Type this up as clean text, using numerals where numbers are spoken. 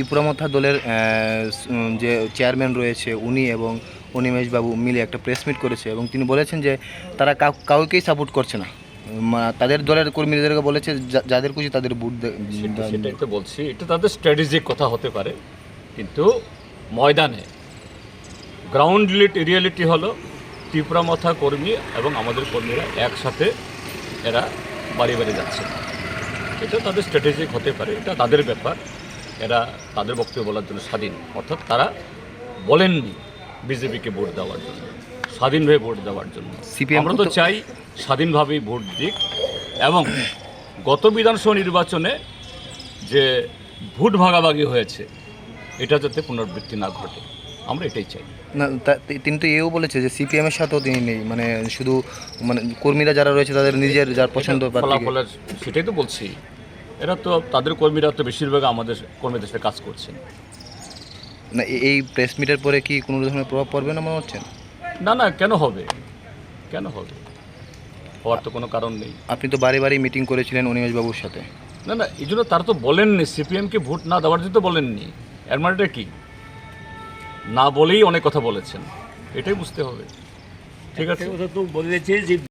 ত্রিপুরামথা দলের যে চেয়ারম্যান রয়েছে উনি এবং অনিমেষবাবু মিলে একটা প্রেস মিট করেছে এবং তিনি বলেছেন যে তারা কাউকেই সাপোর্ট করছে না। তাদের দলের কর্মীদেরকে বলেছে যাদের খুশি তাদের ভোট সেটাই তো বলছি, এটা তাদের স্ট্র্যাটেজিক কথা হতে পারে, কিন্তু ময়দানে গ্রাউন্ড রিয়েলিটি হলো ত্রিপুরামথা কর্মী এবং আমাদের কর্মীরা একসাথে এরা বাড়ি বাড়ি যাচ্ছে। এটা তাদের স্ট্র্যাটেজিক হতে পারে, এটা তাদের ব্যাপার, এরা তাদের বক্তব্য বলার জন্য স্বাধীন। অর্থাৎ তারা বলেননি বিজেপিকে ভোট দেওয়ার জন্য, স্বাধীনভাবে ভোট দেওয়ার জন্য। আমরা তো চাই স্বাধীনভাবেই ভোট দিক এবং গত বিধানসভা নির্বাচনে যে ভোট ভাগাভাগি হয়েছে এটা যাতে পুনরাবৃত্তি না ঘটে, আমরা এটাই চাই। না, তিনি তো এও বলেছে যে সিপিএমের সাথেও তিনি নেই, মানে শুধু মানে কর্মীরা যারা রয়েছে তাদের নিজের যার পছন্দ ফলাফলের, সেটাই তো বলছি, এরা তো তাদের কর্মীরা তো বেশিরভাগ আমাদের কর্মীদের সাথে কাজ করছেন না। এই প্রেস মিটের পরে কি কোনো ধরনের প্রভাব পড়বে না মনে হচ্ছে? না না, কেন হবে, কেন হবে, হওয়ার তো কোনো কারণ নেই। আপনি তো বাড়ি বাড়ি মিটিং করেছিলেন অনিমেষবাবুর সাথে। না না, এই জন্য তারা তো বলেননি সিপিএমকে ভোট না দেওয়ার জন্য তো বলেননি, এর মানেটা কি? না বলেই অনেক কথা বলেছেন, এটাই বুঝতে হবে। ঠিক আছে, তো বলেছে যে